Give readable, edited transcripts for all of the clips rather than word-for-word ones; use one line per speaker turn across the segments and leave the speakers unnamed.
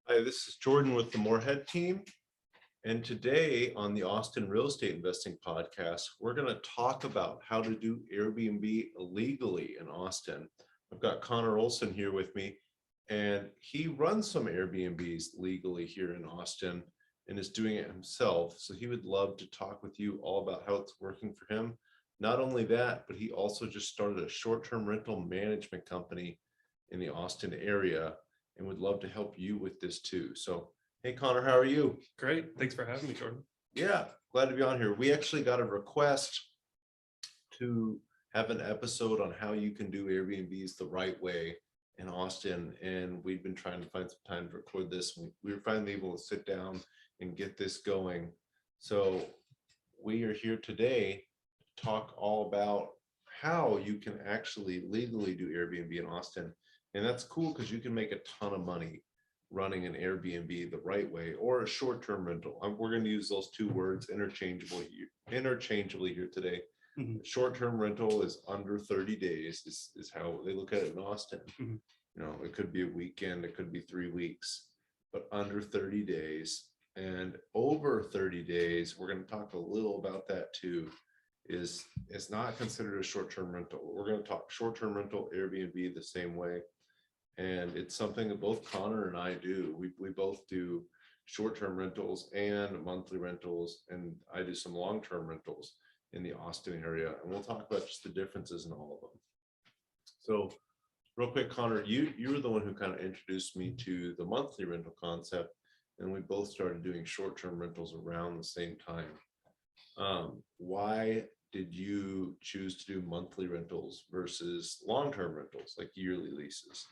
Hi, this is Jordan with the Moorhead team. And today on the Austin Real Estate Investing Podcast, we're going to talk about how to do Airbnb legally in Austin. I've got Connor Olson here with me, and he runs some Airbnbs legally here in Austin and is doing it himself. So he would love to talk with you all about how it's working for him. Not only that, but he also just started a short-term rental management company in the Austin area and would love to help you with this too. So, hey, Connor, how are you?
Great. Thanks for having me, Jordan.
Yeah, glad to be on here. We actually got a request to have an episode on how you can do Airbnbs the right way in Austin. And we've been trying to find some time to record this. We were finally able to sit down and get this going. So we are here today to talk all about how you can actually legally do Airbnb in Austin. And that's cool because you can make a ton of money running an Airbnb the right way or a short-term rental. We're going to use those two words interchangeably here today.
Mm-hmm.
Short-term rental is under 30 days is how they look at it in Austin.
Mm-hmm.
You know, it could be a weekend, it could be 3 weeks, but under 30 days and over 30 days, we're going to talk a little about that too, is it's not considered a short-term rental. We're going to talk short-term rental Airbnb the same way. And it's something that both Connor and I do. We both do short-term rentals and monthly rentals, and I do some long-term rentals in the Austin area. And we'll talk about just the differences in all of them. So real quick, Connor, you were the one who kind of introduced me to the monthly rental concept, and we both started doing short-term rentals around the same time. Why did you choose to do monthly rentals versus long-term rentals, like yearly leases?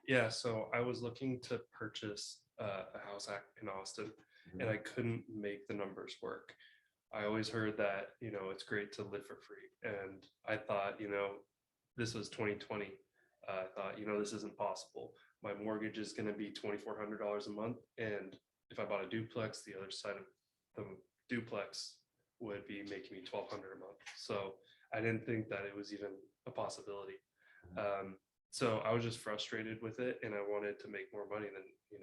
Yeah, so I was looking to purchase a house in Austin, and I couldn't make the numbers work. I always heard that, it's great to live for free. And I thought, this was 2020. I thought, this isn't possible. My mortgage is going to be $2,400 a month. And if I bought a duplex, the other side of the duplex would be making me $1,200 a month. So I didn't think that it was even a possibility. So I was just frustrated with it, and I wanted to make more money than,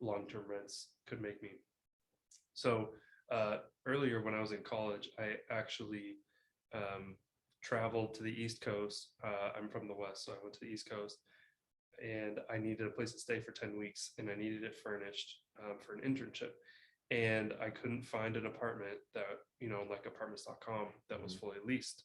long-term rents could make me. So earlier when I was in college, I actually traveled to the East Coast. I'm from the West, so I went to the East Coast, and I needed a place to stay for 10 weeks, and I needed it furnished for an internship. And I couldn't find an apartment that, like apartments.com that was fully leased.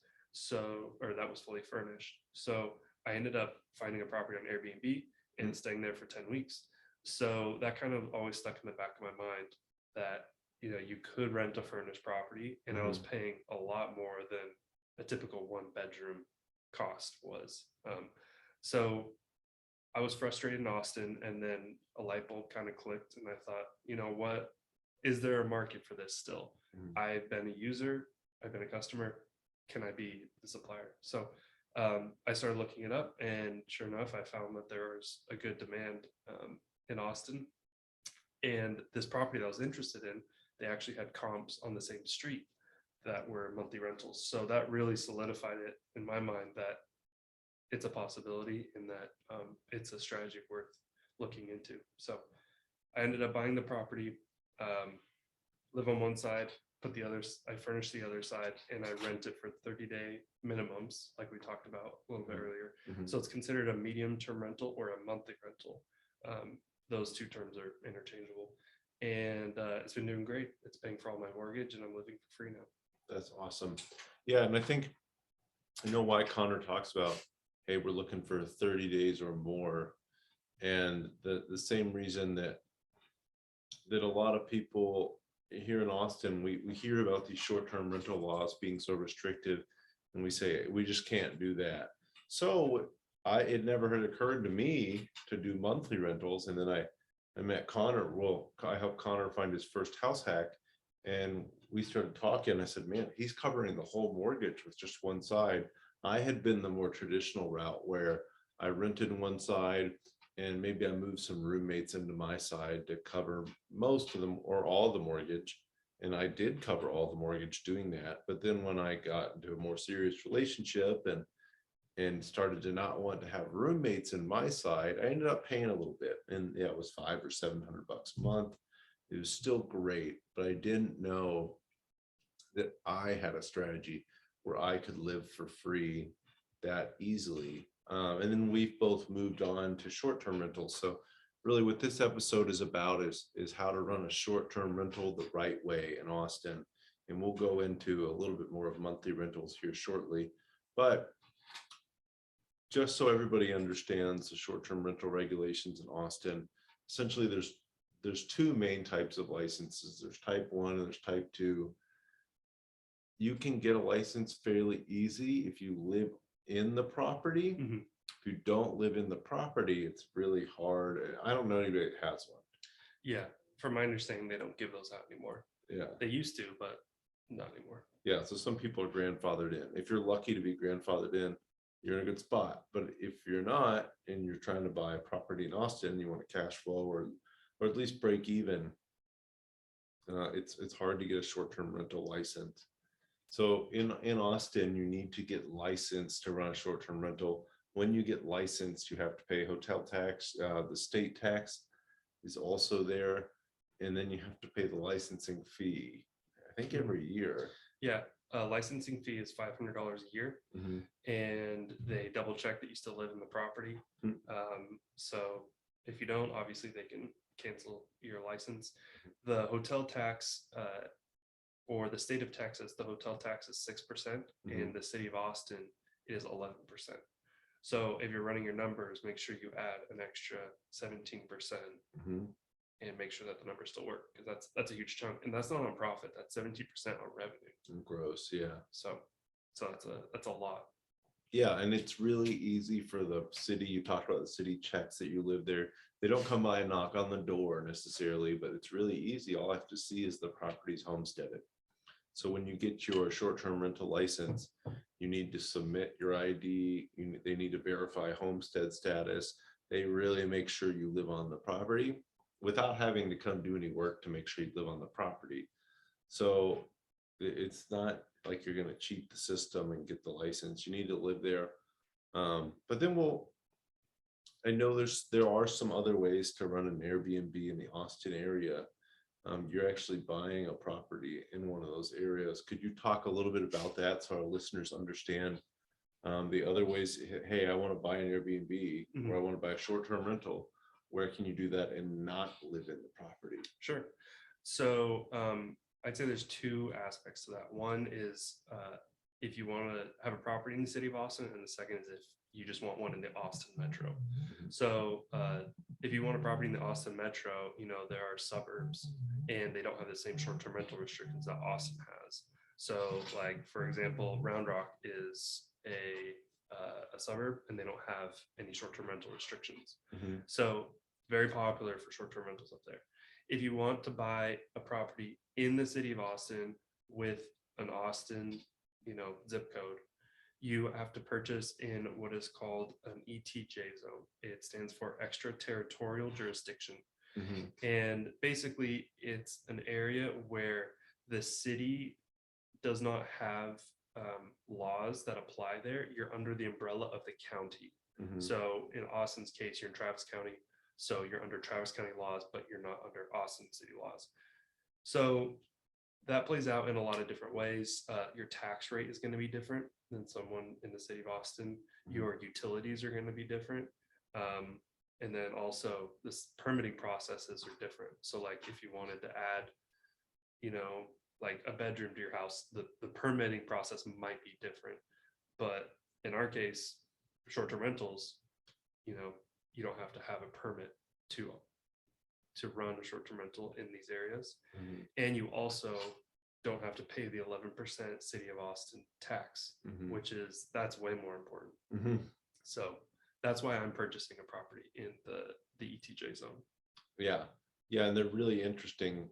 Or that was fully furnished. So I ended up finding a property on Airbnb and staying there for 10 weeks. So that kind of always stuck in the back of my mind that, you could rent a furnished property, and I was paying a lot more than a typical 1-bedroom cost was. So I was frustrated in Austin, and then a light bulb kind of clicked, and I thought, you know what, is there a market for this still? I've been a user, I've been a customer, can I be the supplier? So I started looking it up, and sure enough, I found that there was a good demand in Austin. And this property that I was interested in, they actually had comps on the same street that were monthly rentals. So that really solidified it in my mind that it's a possibility and that it's a strategy worth looking into. So I ended up buying the property, live on one side, I furnished the other side, and I rent it for 30-day minimums, like we talked about a little bit earlier. So it's considered a medium-term rental or a monthly rental. Those two terms are interchangeable, and it's been doing great. It's paying for all my mortgage, and I'm living for free now.
That's awesome. Yeah, and I think I know why Connor talks about, hey, we're looking for 30 days or more, and the same reason that a lot of people here in Austin, we hear about these short-term rental laws being so restrictive, and we say we just can't do that. So it never had occurred to me to do monthly rentals, and then I met Connor. Well, I helped Connor find his first house hack, and we started talking. I said, man, he's covering the whole mortgage with just one side. I had been the more traditional route where I rented one side, and maybe I moved some roommates into my side to cover most of them or all the mortgage. And I did cover all the mortgage doing that. But then when I got into a more serious relationship and started to not want to have roommates in my side, I ended up paying a little bit. And yeah, it was $500 or $700 a month. It was still great, but I didn't know that I had a strategy where I could live for free that easily. And then we've both moved on to short-term rentals. So really what this episode is about is how to run a short-term rental the right way in Austin. And we'll go into a little bit more of monthly rentals here shortly. But just so everybody understands the short-term rental regulations in Austin, essentially there's two main types of licenses. There's type 1 and there's type 2. You can get a license fairly easy if you live in the property.
Mhm.
If you don't live in the property, it's really hard. I don't know anybody that has one.
Yeah, from my understanding, they don't give those out anymore.
Yeah.
They used to, but not anymore.
Yeah. So some people are grandfathered in. If you're lucky to be grandfathered in, you're in a good spot. But if you're not, and you're trying to buy a property in Austin, you want to cash flow or at least break even, it's hard to get a short-term rental license. So in Austin, you need to get licensed to run a short-term rental. When you get licensed, you have to pay hotel tax. The state tax is also there. And then you have to pay the licensing fee, I think every year.
Yeah, licensing fee is $500 a year, and they double check that you still live in the property. So if you don't, obviously they can cancel your license. The hotel tax, or the state of Texas, the hotel tax is 6%. In the city of Austin, it is 11%. So if you're running your numbers, make sure you add an extra 17%, and make sure that the numbers still work, because that's a huge chunk, and that's not on profit. That's 17% on revenue.
Gross, yeah.
So that's a lot.
Yeah, and it's really easy for the city. You talked about the city checks that you live there. They don't come by and knock on the door necessarily, but it's really easy. All I have to see is the property's homesteaded. So when you get your short-term rental license, you need to submit your ID. They need to verify homestead status. They really make sure you live on the property without having to come do any work to make sure you live on the property. So it's not like you're going to cheat the system and get the license. You need to live there. But then I know there are some other ways to run an Airbnb in the Austin area. You're actually buying a property in one of those areas. Could you talk a little bit about that so our listeners understand the other ways? Hey, I want to buy an Airbnb, or I want to buy a short-term rental. Where can you do that and not live in the property?
Sure. So I'd say there's two aspects to that. One is if you want to have a property in the city of Austin, and the second is if you just want one in the Austin metro. So if you want a property in the Austin metro, there are suburbs and they don't have the same short-term rental restrictions that Austin has. So like, for example, Round Rock is a suburb and they don't have any short-term rental restrictions. So very popular for short-term rentals up there. If you want to buy a property in the city of Austin with an Austin, zip code, you have to purchase in what is called an ETJ zone. It stands for extraterritorial jurisdiction. And basically it's an area where the city does not have laws that apply there. You're under the umbrella of the county. So in Austin's case, you're in Travis County. So you're under Travis County laws, but you're not under Austin city laws. So that plays out in a lot of different ways. Your tax rate is going to be different than someone in the city of Austin. Your utilities are going to be different. And then also this permitting processes are different. So like if you wanted to add, like a bedroom to your house, the permitting process might be different. But in our case, short-term rentals, you don't have to have a permit to run a short-term rental in these areas. And you also don't have to pay the 11% city of Austin tax, that's way more important. So that's why I'm purchasing a property in the ETJ zone.
Yeah. And they're really interesting.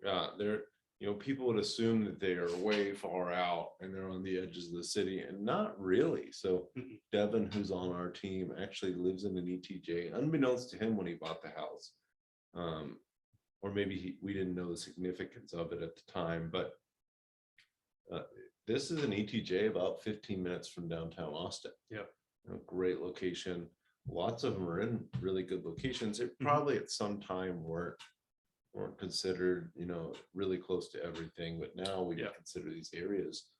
People would assume that they are way far out and they're on the edges of the city, and not really. So Devin, who's on our team, actually lives in an ETJ, unbeknownst to him when he bought the house. Or maybe we didn't know the significance of it at the time, but this is an ETJ about 15 minutes from downtown Austin. great location. Lots of them are in really good locations. It
Mhm.
probably at some time weren't considered, really close to everything, but now we
Yeah.
consider these areas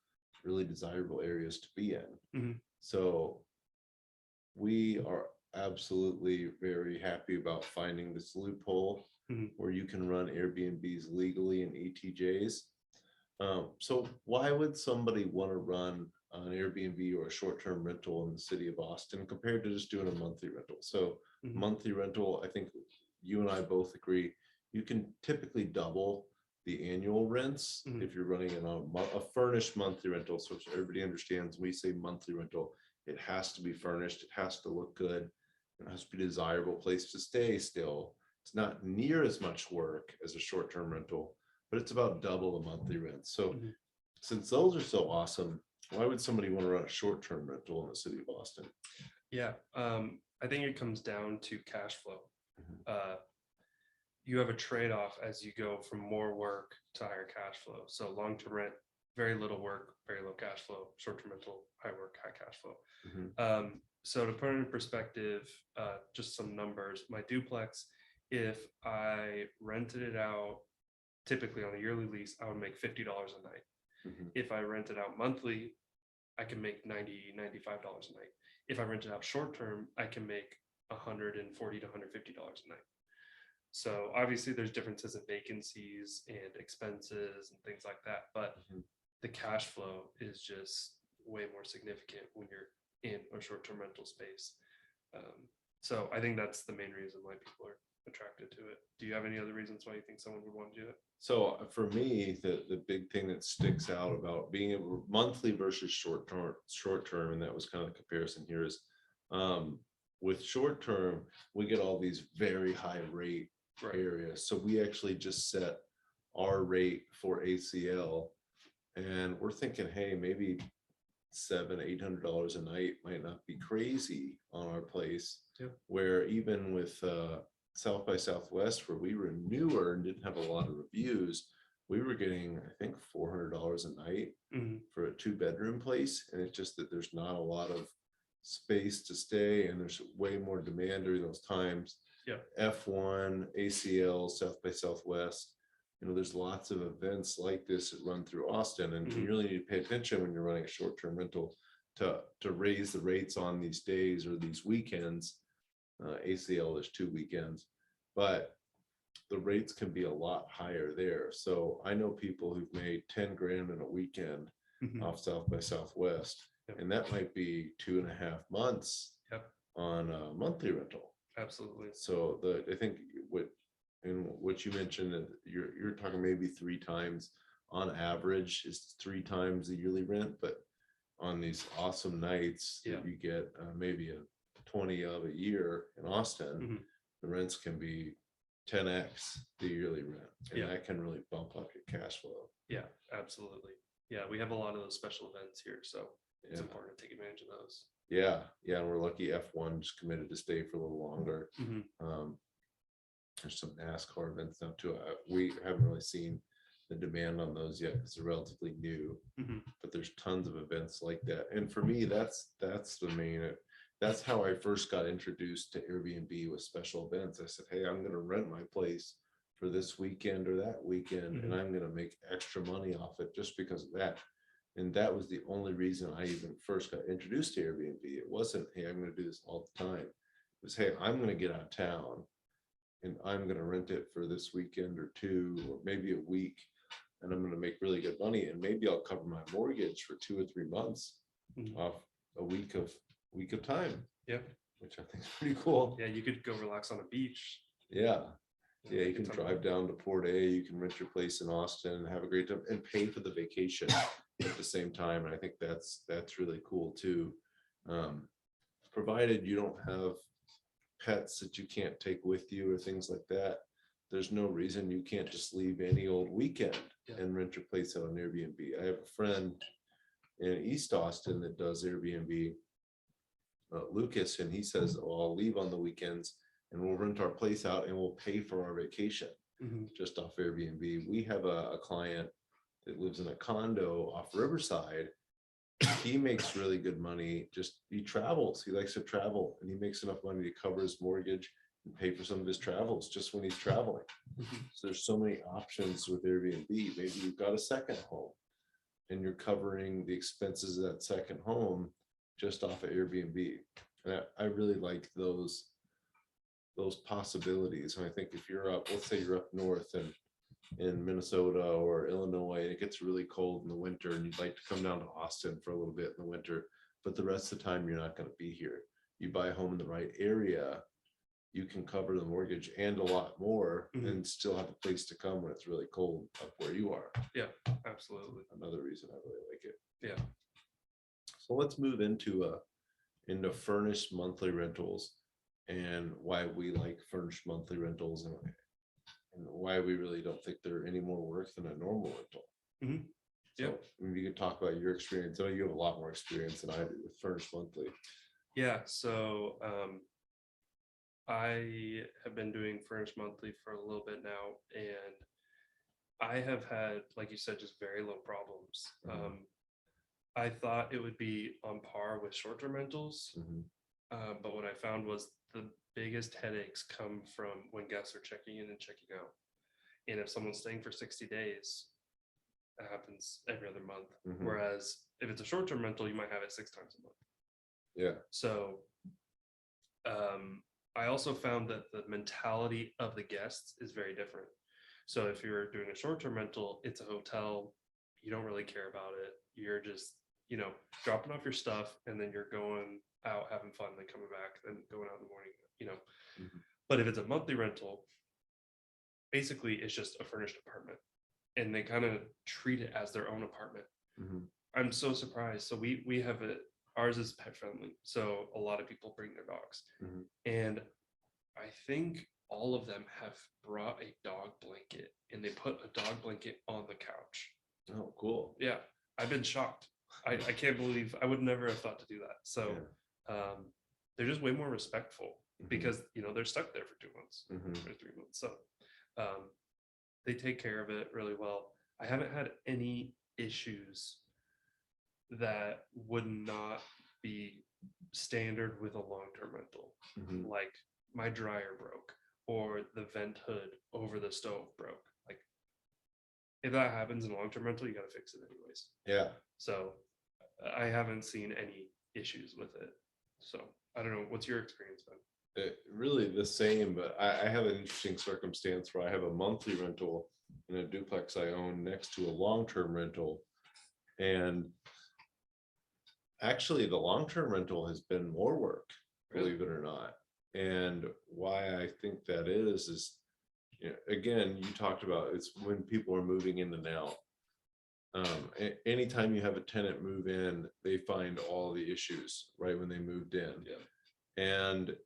really desirable areas to be in.
Mhm.
So we are absolutely very happy about finding this loophole
Mhm.
where you can run Airbnbs legally in ETJs. So why would somebody want to run an Airbnb or a short-term rental in the city of Austin compared to just doing a monthly rental? So
Mhm.
monthly rental, I think you and I both agree, you can typically double the annual rents
Mhm.
if you're running in a furnished monthly rental. So everybody understands, when we say monthly rental, it has to be furnished, it has to look good, it has to be a desirable place to stay still. It's not near as much work as a short-term rental, but it's about double the monthly rent. So
Mhm.
since those are so awesome, why would somebody want to run a short-term rental in the city of Austin?
Yeah. I think it comes down to cash flow.
Mhm.
You have a trade-off as you go from more work to higher cash flow. So long-term rent, very little work, very low cash flow. Short-term rental, high work, high cash flow.
Mhm.
So to put it in perspective, just some numbers. My duplex, if I rented it out, typically on a yearly lease, I would make $50 a night.
Mhm.
If I rent it out monthly, I can make $95 a night. If I rent it out short-term, I can make $140 to $150 a night. So obviously there's differences in vacancies and expenses and things like that, but
Mhm.
the cash flow is just way more significant when you're in a short-term rental space. So I think that's the main reason why people are attracted to it. Do you have any other reasons why you think someone would want to do it?
So for me, the big thing that sticks out about being able monthly versus short term, and that was kind of the comparison here is um, with short term, we get all these very high rate
Right.
areas. So we actually just set our rate for ACL, and we're thinking, hey, maybe $700-800 a night might not be crazy on our place.
Yep.
Where even with South by Southwest, where we were newer and didn't have a lot of reviews, we were getting, I think, $400 a night
Mhm.
for a 2-bedroom place. And it's just that there's not a lot of space to stay, and there's way more demand during those times.
Yeah.
F1, ACL, South by Southwest. There's lots of events like this that run through Austin, and you
Mhm.
really need to pay attention when you're running a short-term rental to raise the rates on these days or these weekends. ACL is 2 weekends, but the rates can be a lot higher there. So I know people who've made 10 grand in a weekend
Mhm.
off South by Southwest,
Yep.
and that might be 2.5 months
Yep.
on a monthly rental.
Absolutely.
So I think what you mentioned, that you're talking maybe 3 times on average is 3 times the yearly rent, but on these awesome nights
Yeah.
that you get maybe a 20 of a year in Austin,
Mhm.
the rents can be 10x the yearly rent, and
Yeah.
that can really bump up your cash flow.
Yeah, absolutely. Yeah, we have a lot of those special events here, so it's
Yeah.
important to take advantage of those.
Yeah, and we're lucky F1 just committed to stay for a little longer.
Mhm.
There's some NASCAR events now too. We haven't really seen the demand on those yet because they're relatively new,
Mhm.
but there's tons of events like that. And for me, that's the main. That's how I first got introduced to Airbnb, with special events. I said, hey, I'm going to rent my place for this weekend or that weekend, and
Mhm.
I'm going to make extra money off it just because of that. And that was the only reason I even first got introduced to Airbnb. It wasn't, hey, I'm going to do this all the time. It was, hey, I'm going to get out of town and I'm going to rent it for this weekend or two, or maybe a week, and I'm going to make really good money. And maybe I'll cover my mortgage for 2 or 3 months
Mhm.
off a week of time,
Yep.
which I think is pretty cool.
Yeah, you could go relax on a beach.
Yeah. Yeah, you
take a
can
ton of
drive
fun.
down to Port A, you can rent your place in Austin and have a great time and pay for the vacation at the same time. And I think that's really cool too. Provided you don't have pets that you can't take with you or things like that, there's no reason you can't just leave any old weekend
Yeah.
and rent your place out on Airbnb. I have a friend in East Austin that does Airbnb, Lucas, and he says, oh, I'll leave on the weekends and we'll rent our place out and we'll pay for our vacation
Mhm.
just off Airbnb. We have a client that lives in a condo off Riverside, he makes really good money. Just he travels. He likes to travel, and he makes enough money to cover his mortgage and pay for some of his travels just when he's traveling. So there's so many options with Airbnb. Maybe you've got a second home and you're covering the expenses of that second home just off of Airbnb. And I really like those possibilities. And I think if you're up, let's say you're up north and in Minnesota or Illinois, and it gets really cold in the winter, and you'd like to come down to Austin for a little bit in the winter, but the rest of the time you're not going to be here. You buy a home in the right area, you can cover the mortgage and a lot more, and still have a place to come when it's really cold up where you are.
Yeah, absolutely.
Another reason I really like it.
Yeah.
So let's move into furnished monthly rentals and why we like furnished monthly rentals and why we really don't think they're any more worth than a normal rental. So maybe you could talk about your experience. I know you have a lot more experience than I do with furnished monthly.
Yeah, so I have been doing furnished monthly for a little bit now, and I have had, like you said, just very low problems. I thought it would be on par with short-term rentals, but what I found was the biggest headaches come from when guests are checking in and checking out. And if someone's staying for 60 days, that happens every other month. Whereas if it's a short-term rental, you might have it 6 times a month.
Yeah.
So I also found that the mentality of the guests is very different. So if you're doing a short-term rental, it's a hotel, you don't really care about it. You're just, dropping off your stuff, and then you're going out having fun, then coming back, then going out in the morning, But if it's a monthly rental, basically it's just a furnished apartment, and they kind of treat it as their own apartment. I'm so surprised. So we have ours is pet friendly, so a lot of people bring their dogs, and I think all of them have brought a dog blanket, and they put a dog blanket on the couch.
Oh, cool.
Yeah, I've been shocked. I can't believe, I would never have thought to do that. So they're just way more respectful because they're stuck there for 2 months or 3 months. So they take care of it really well. I haven't had any issues that would not be standard with a long-term rental. Like my dryer broke, or the vent hood over the stove broke. Like if that happens in a long-term rental, you got to fix it anyways.
Yeah.
So I haven't seen any issues with it. So I don't know. What's your experience been?
Really the same, but I have an interesting circumstance where I have a monthly rental in a duplex I own next to a long-term rental. And actually the long-term rental has been more work, believe it or not. And why I think that is, again, you talked about it's when people are moving in and out. Anytime you have a tenant move in, they find all the issues right when they moved in. And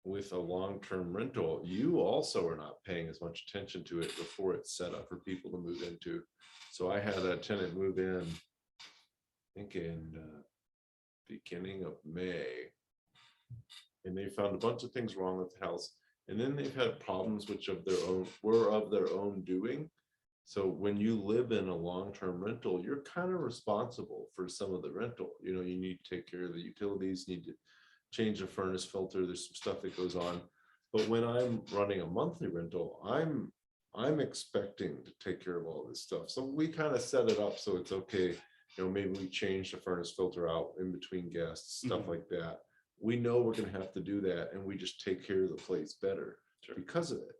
with a long-term rental, you also are not paying as much attention to it before it's set up for people to move into. So I had a tenant move in, I think in beginning of May, and they found a bunch of things wrong with the house. And then they've had problems which were of their own doing. So when you live in a long-term rental, you're kind of responsible for some of the rental. You need to take care of the utilities, need to change the furnace filter. There's some stuff that goes on. But when I'm running a monthly rental, I'm expecting to take care of all this stuff. So we kind of set it up so it's okay. Maybe we change the furnace filter out in between guests, stuff like that. We know we're going to have to do that, and we just take care of the place better because of it.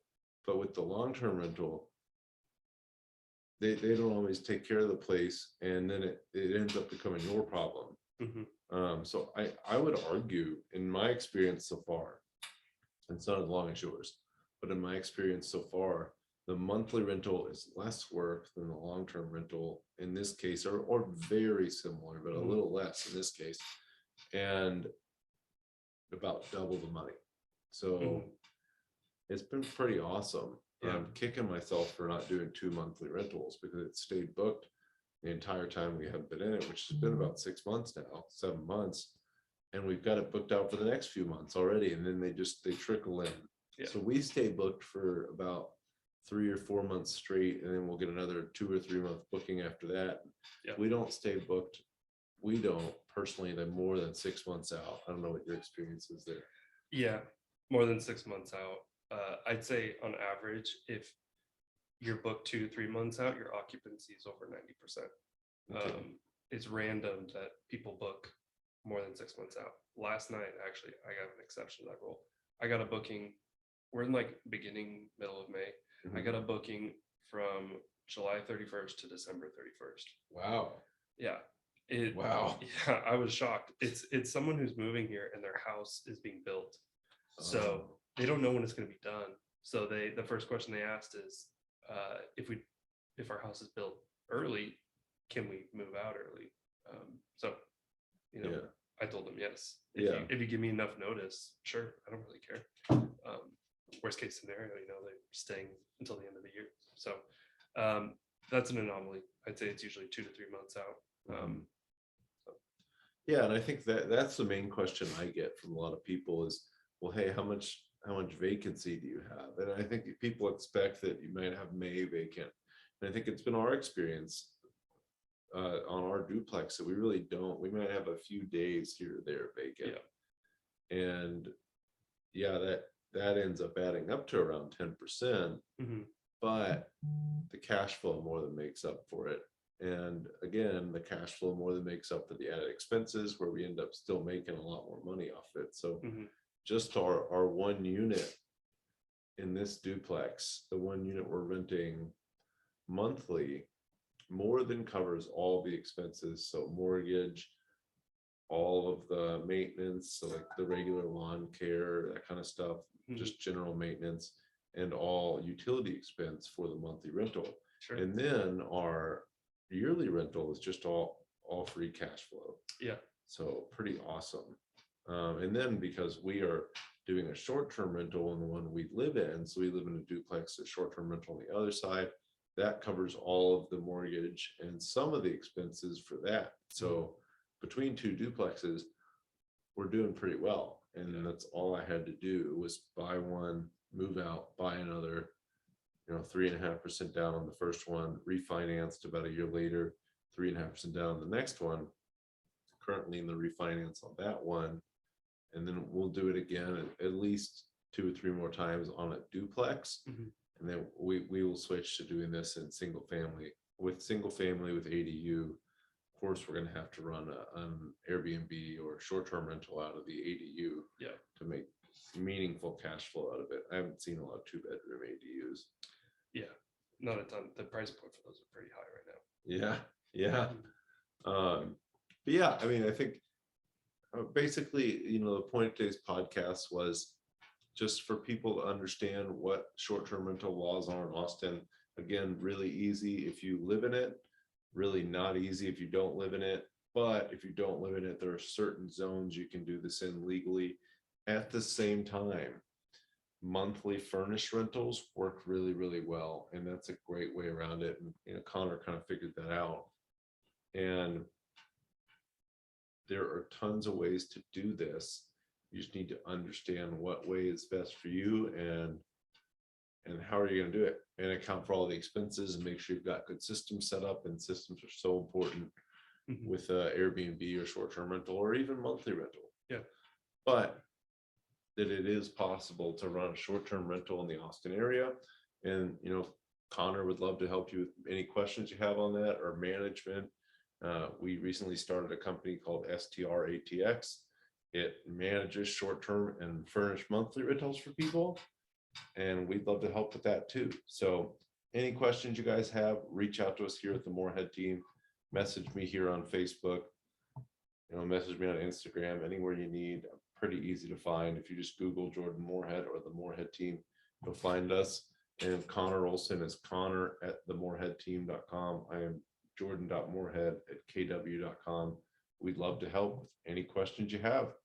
But with the long-term rental, they don't always take care of the place, and then it ends up becoming your problem. So I would argue, in my experience so far, and it's not as long as yours, but in my experience so far, the monthly rental is less work than the long-term rental in this case, or very similar, but a little less in this case, and about double the money. So it's been pretty awesome. I'm kicking myself for not doing 2 monthly rentals because it stayed booked the entire time we haven't been in it, which has been about 6 months now, 7 months. And we've got it booked out for the next few months already. And then they trickle in. So we stay booked for about 3 or 4 months straight. And then we'll get another 2 or 3 month booking after that. We don't stay booked we don't personally, they're more than 6 months out. I don't know what your experience is there.
Yeah, more than 6 months out. I'd say on average, if you're booked 2 to 3 months out, your occupancy is over 90%.
Okay.
It's random that people book more than 6 months out. Last night, actually, I got an exception to that rule. I got a booking. We're in like beginning, middle of May. I
Mhm.
got a booking from July 31st to December 31st.
Wow.
Yeah.
Wow.
Yeah, I was shocked. It's someone who's moving here and their house is being built. So they don't know when it's going to be done. So the first question they asked is, if our house is built early, can we move out early? So, you know,
Yeah.
I told them yes.
Yeah.
If you give me enough notice, sure, I don't really care. Worst case scenario, they're staying until the end of the year. So that's an anomaly. I'd say it's usually 2 to 3 months out.
Yeah, and I think that's the main question I get from a lot of people is, well, hey, how much vacancy do you have? And I think people expect that you might have May vacant. And I think it's been our experience on our duplex that we really don't. We might have a few days here or there vacant.
Yeah.
And yeah, that ends up adding up to around 10%,
Mhm.
but the cash flow more than makes up for it. And again, the cash flow more than makes up for the added expenses where we end up still making a lot more money off it. So
Mhm.
just our one unit in this duplex, the one unit we're renting monthly more than covers all the expenses. So mortgage, all of the maintenance, so like the regular lawn care, that kind of stuff,
Mhm.
just general maintenance, and all utility expense for the monthly rental.
Sure.
And then our yearly rental is just all free cash flow.
Yeah.
So pretty awesome. And then because we are doing a short-term rental in the one we live in, so we live in a duplex, a short-term rental on the other side, that covers all of the mortgage and some of the expenses for that. So between two duplexes, we're doing pretty well. And
Yeah.
that's all I had to do was buy one, move out, buy another, 3.5% down on the first one, refinanced about a year later, 3.5% down on the next one, currently in the refinance on that one. And then we'll do it again at least 2 or 3 more times on a duplex.
Mhm.
And then we will switch to doing this in single family with ADU. Of course, we're going to have to run an Airbnb or short-term rental out of the ADU.
Yeah.
To make meaningful cash flow out of it. I haven't seen a lot of 2-bedroom ADUs.
Yeah, not a ton. The price point for those are pretty high right now.
Yeah, yeah. But yeah, I mean, I think basically, the point of today's podcast was just for people to understand what short-term rental laws are in Austin. Again, really easy if you live in it, really not easy if you don't live in it. But if you don't live in it, there are certain zones you can do this in legally. At the same time, monthly furnished rentals work really, really well. And that's a great way around it. And, Connor kind of figured that out. And there are tons of ways to do this. You just need to understand what way is best for you and how are you going to do it and account for all the expenses and make sure you've got good systems set up. And systems are so important
Mhm.
with Airbnb or short-term rental or even monthly rental.
Yeah.
But that it is possible to run a short-term rental in the Austin area. And, Connor would love to help you with any questions you have on that or management. We recently started a company called STRATX. It manages short-term and furnished monthly rentals for people. And we'd love to help with that too. So any questions you guys have, reach out to us here at the Moorhead team. Message me here on Facebook. Message me on Instagram, anywhere you need. Pretty easy to find. If you just Google Jordan Moorhead or the Moorhead team, you'll find us. And Connor Olson is connor@themoorheadteam.com. I am jordan.moorhead@kw.com. We'd love to help with any questions you have.